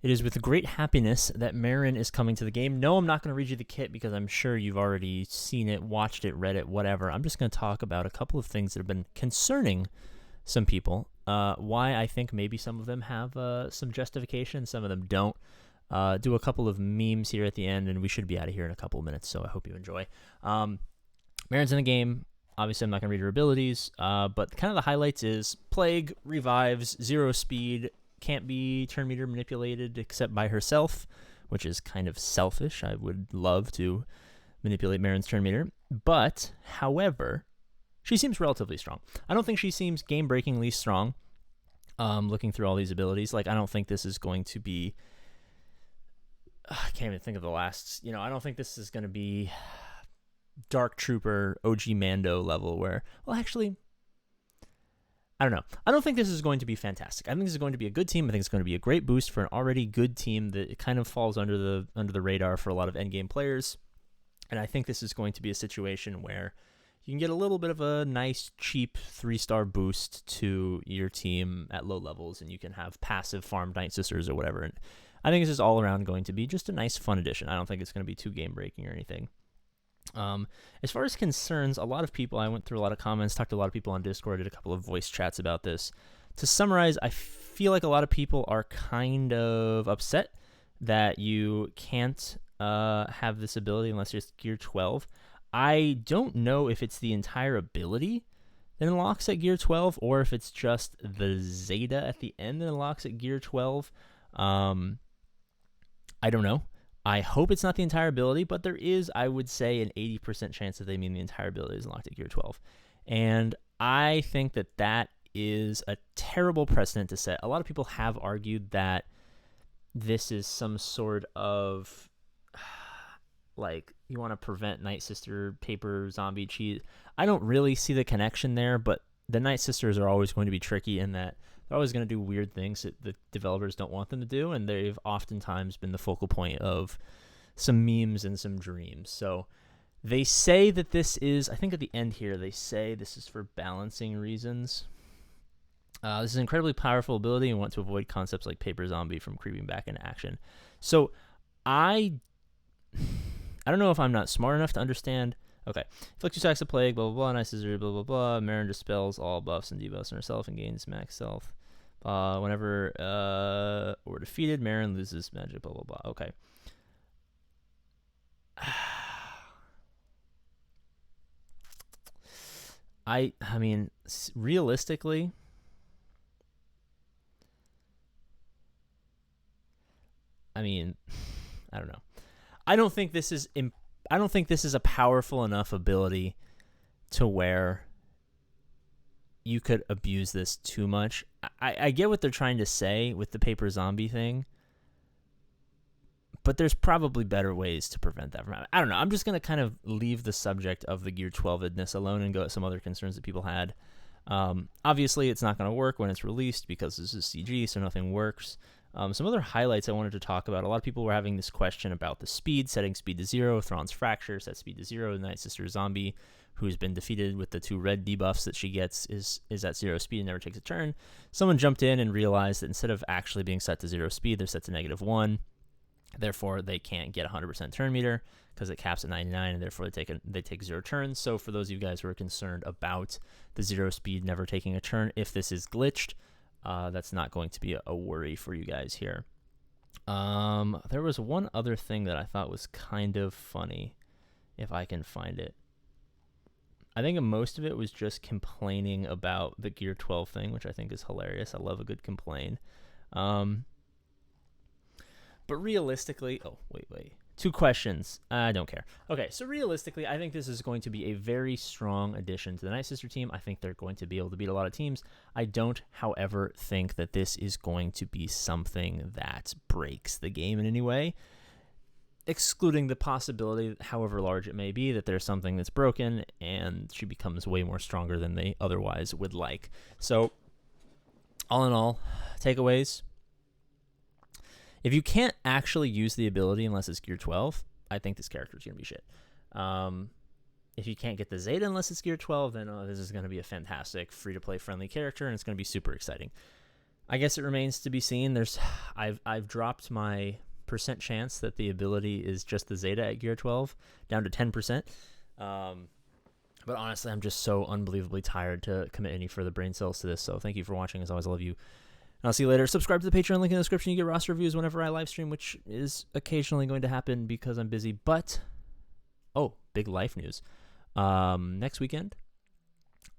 It is with great happiness that Merrin is coming to the game. No, I'm not going to read you the kit because I'm sure you've already seen it, watched it, read it, whatever. I'm just going to talk about a couple of things that have been concerning some people. Why I think maybe some of them have some justification, some of them don't. Do a couple of memes here at the end, and we should be out of here in a couple of minutes, so I hope you enjoy. Merrin's in the game. Obviously, I'm not going to read her abilities, but kind of the highlights is Plague, Revives, 0 speed, can't be turn meter manipulated except by herself, which is kind of selfish. I would love to manipulate Merrin's turn meter, but, however, she seems relatively strong. I don't think she seems game-breakingly strong, looking through all these abilities. Like, I don't think this is going to be... I can't even think of the last... I don't think this is going to be Dark Trooper, OG Mando level where... Well, actually... I don't know. I don't think this is going to be fantastic. I think this is going to be a good team. I think it's going to be a great boost for an already good team that it kind of falls under the radar for a lot of endgame players. And I think this is going to be a situation where you can get a little bit of a nice, cheap 3-star boost to your team at low levels, and you can have passive farm Night Sisters or whatever. And I think this is all around going to be just a nice, fun addition. I don't think it's going to be too game-breaking or anything. As far as concerns, a lot of people, I went through a lot of comments, talked to a lot of people on Discord, did a couple of voice chats about this. To summarize, I feel like a lot of people are kind of upset that you can't have this ability unless you're Gear 12. I don't know if it's the entire ability that unlocks at Gear 12 or if it's just the Zeta at the end that unlocks at Gear 12. I don't know. I hope it's not the entire ability, but there is, I would say, an 80% chance that they mean the entire ability is unlocked at Gear 12. And I think that that is a terrible precedent to set. A lot of people have argued that this is some sort of, like, you want to prevent Night Sister, paper, zombie, cheat. I don't really see the connection there, but the Night Sisters are always going to be tricky in that they're always going to do weird things that the developers don't want them to do, and they've oftentimes been the focal point of some memes and some dreams. So they say that this is, I think at the end here, they say this is for balancing reasons. This is an incredibly powerful ability and want to avoid concepts like paper zombie from creeping back into action. So I don't know if I'm not smart enough to understand. Okay. Inflict 2 stacks of plague, blah, blah, blah. Nice scissor, blah, blah, blah. Merrin dispels all buffs and debuffs on herself and gains max health. Whenever we're defeated, Merrin loses magic, blah, blah, blah. Okay. I mean, realistically, I don't know. I don't think this is a powerful enough ability to where you could abuse this too much. I get what they're trying to say with the paper zombie thing, but there's probably better ways to prevent that from happening. I don't know. I'm just going to kind of leave the subject of the Gear 12-edness alone and go at some other concerns that people had. Obviously, it's not going to work when it's released because this is CG, so nothing works. Some other highlights I wanted to talk about. A lot of people were having this question about the speed, setting speed to 0, Thrawn's Fracture, set speed to 0, Night Sister Zombie, who's been defeated with the 2 red debuffs that she gets, is at 0 speed and never takes a turn. Someone jumped in and realized that instead of actually being set to 0 speed, they're set to -1. Therefore, they can't get 100% turn meter because it caps at 99, and therefore they take 0 turns. So for those of you guys who are concerned about the 0 speed never taking a turn, if this is glitched, that's not going to be a worry for you guys here. There was one other thing that I thought was kind of funny, if I can find it. I think most of it was just complaining about the Gear 12 thing, which I think is hilarious. I love a good complain. But realistically, wait. 2 questions. I don't care. Okay, so realistically, I think this is going to be a very strong addition to the Night Sister team. I think they're going to be able to beat a lot of teams. I don't, however, think that this is going to be something that breaks the game in any way, excluding the possibility, however large it may be, that there's something that's broken and she becomes way more stronger than they otherwise would like. So, all in all, takeaways. If you can't actually use the ability unless it's Gear 12, I think this character is going to be shit. If you can't get the Zeta unless it's Gear 12, then this is going to be a fantastic free-to-play friendly character, and it's going to be super exciting. I guess it remains to be seen. I've dropped my percent chance that the ability is just the Zeta at Gear 12 down to 10%. But honestly, I'm just so unbelievably tired to commit any further brain cells to this. So thank you for watching. As always, I love you. And I'll see you later. Subscribe to the Patreon link in the description. You get roster reviews whenever I live stream, which is occasionally going to happen because I'm busy. But, oh, big life news. Next weekend,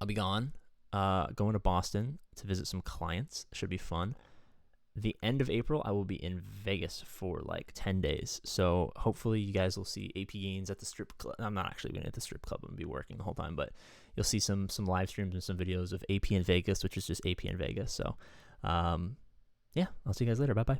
I'll be gone. Going to Boston to visit some clients. Should be fun. The end of April, I will be in Vegas for like 10 days. So hopefully you guys will see APGAINS at the strip club. I'm not actually going to at the strip club. I'm going to be working the whole time, but you'll see some live streams and some videos of AP in Vegas, which is just AP in Vegas. So, yeah, I'll see you guys later. Bye-bye.